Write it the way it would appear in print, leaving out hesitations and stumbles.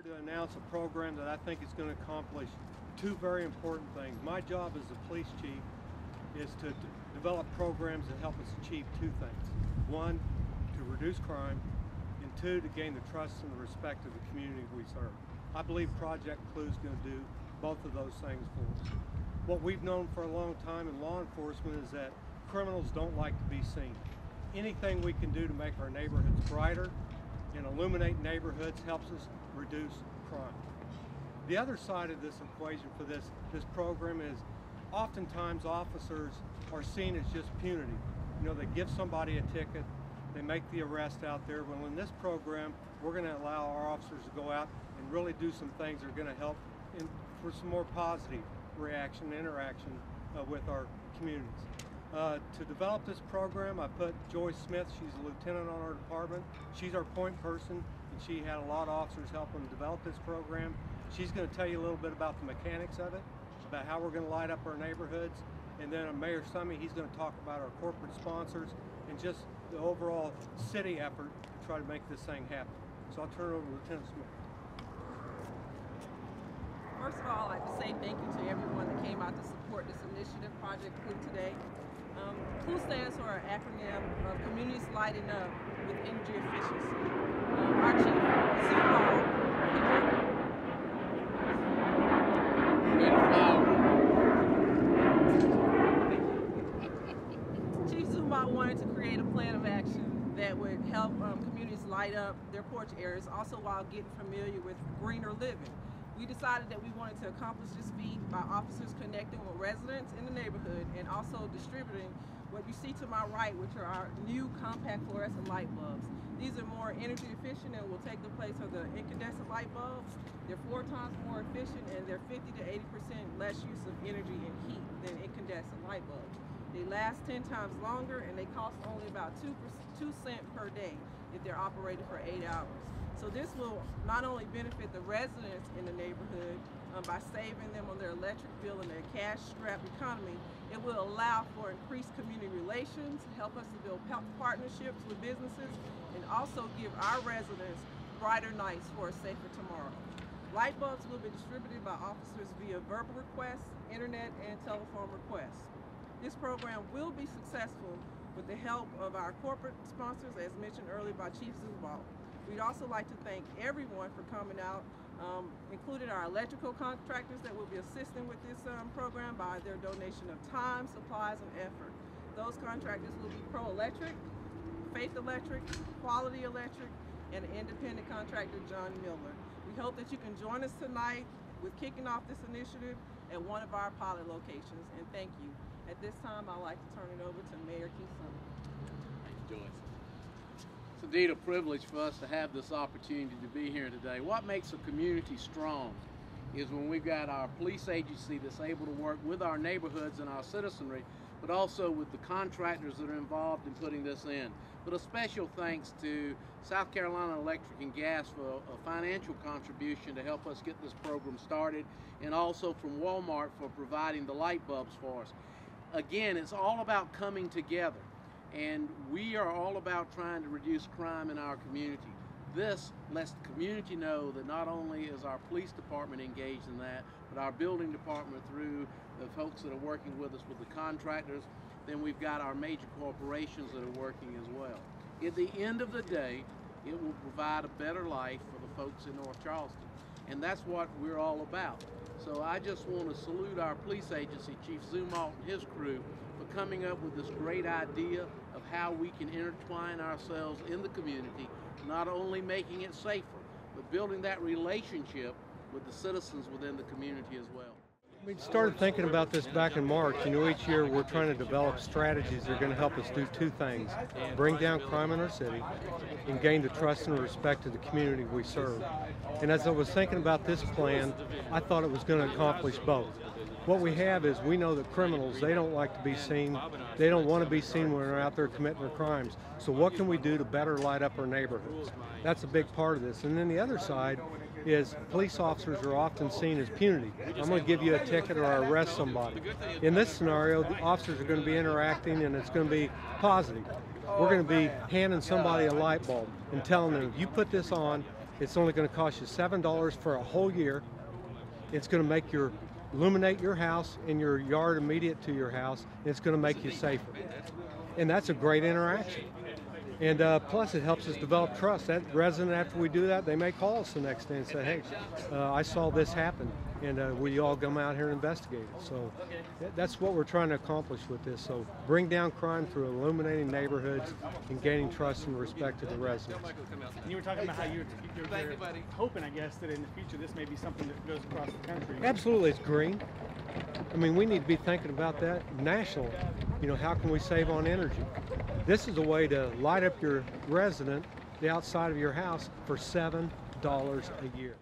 here to announce a program that I think is going to accomplish two very important things. My job as a police chief is to develop programs that help us achieve two things. One, to reduce crime, and two, to gain the trust and the respect of the community we serve. I believe Project Clue is going to do both of those things for us. What we've known for a long time in law enforcement is that criminals don't like to be seen. Anything we can do to make our neighborhoods brighter and illuminate neighborhoods helps us reduce crime. The other side of this equation for this program is oftentimes officers are seen as just punitive. You know, they give somebody a ticket, they make the arrest out there. Well, in this program, we're going to allow our officers to go out and really do some things that are going to help for some more positive reaction, interaction with our communities. To develop this program, I put Joyce Smith. She's a lieutenant on our department. She's our point person, and she had a lot of officers helping develop this program. She's going to tell you a little bit about the mechanics of it, about how we're going to light up our neighborhoods, and then Mayor Summey, he's going to talk about our corporate sponsors and just the overall city effort to try to make this thing happen. So I'll turn it over to Lieutenant Smith. First of all, I'd like to say thank you to everyone that came out to support this initiative, Project Clue, today. CLUE stands for an acronym of Communities Lighting Up with Energy Efficiency. Our Chief Zumwalt wanted to create a plan of action that would help communities light up their porch areas, also while getting familiar with greener living. We decided that we wanted to accomplish this feat by officers connecting with residents in the neighborhood and also distributing what you see to my right, which are our new compact fluorescent light bulbs. These are more energy efficient and will take the place of the incandescent light bulbs. They're 4 times more efficient and they're 50 to 80% less use of energy and heat than incandescent light bulbs. They last 10 times longer and they cost only about 2 cents per day if they're operated for 8 hours. So this will not only benefit the residents in the neighborhood by saving them on their electric bill and their cash-strapped economy, it will allow for increased community relations, help us to build partnerships with businesses, and also give our residents brighter nights for a safer tomorrow. Light bulbs will be distributed by officers via verbal requests, internet, and telephone requests. This program will be successful with the help of our corporate sponsors, as mentioned earlier by Chief Zumwalt. We'd also like to thank everyone for coming out, including our electrical contractors that will be assisting with this program by their donation of time, supplies, and effort. Those contractors will be Pro Electric, Faith Electric, Quality Electric, and independent contractor John Miller. We hope that you can join us tonight with kicking off this initiative at one of our pilot locations, and thank you. At this time, I'd like to turn it over to Mayor Keith Summey. Thank you, Joyce. It's indeed a privilege for us to have this opportunity to be here today. What makes a community strong is when we've got our police agency that's able to work with our neighborhoods and our citizenry, but also with the contractors that are involved in putting this in. But a special thanks to South Carolina Electric and Gas for a financial contribution to help us get this program started, and also from Walmart for providing the light bulbs for us. Again, it's all about coming together, and we are all about trying to reduce crime in our community. This lets the community know that not only is our police department engaged in that, but our building department through the folks that are working with us with the contractors, then we've got our major corporations that are working as well. At the end of the day, it will provide a better life for the folks in North Charleston, and that's what we're all about. So I just want to salute our police agency, Chief Zumwalt and his crew, for coming up with this great idea of how we can intertwine ourselves in the community, not only making it safer, but building that relationship with the citizens within the community as well. We started thinking about this back in March. You know, each year we're trying to develop strategies that are going to help us do two things: bring down crime in our city and gain the trust and respect of the community we serve. And as I was thinking about this plan, I thought it was going to accomplish both. What we have is, we know that criminals, they don't like to be seen. They don't want to be seen when they're out there committing their crimes. So what can we do to better light up our neighborhoods? That's a big part of this. And then the other side is, police officers are often seen as punitive. I'm going to give you a ticket or I arrest somebody. In this scenario, the officers are going to be interacting and it's going to be positive. We're going to be handing somebody a light bulb and telling them, if you put this on, It's only going to cost you $7 for a whole year. It's going to illuminate your house and your yard immediate to your house, and it's going to make you safer. And that's a great interaction. And plus, it helps us develop trust. That resident, after we do that, they may call us the next day and say, hey, I saw this happen, and will you all come out here and investigate it? So that's what we're trying to accomplish with this. So bring down crime through illuminating neighborhoods and gaining trust and respect of the residents. And you were talking about how you're hoping, I guess, that in the future this may be something that goes across the country. Absolutely, it's green. I mean, we need to be thinking about that nationally. You know, how can we save on energy? This is a way to light up your resident, the outside of your house, for $7 a year.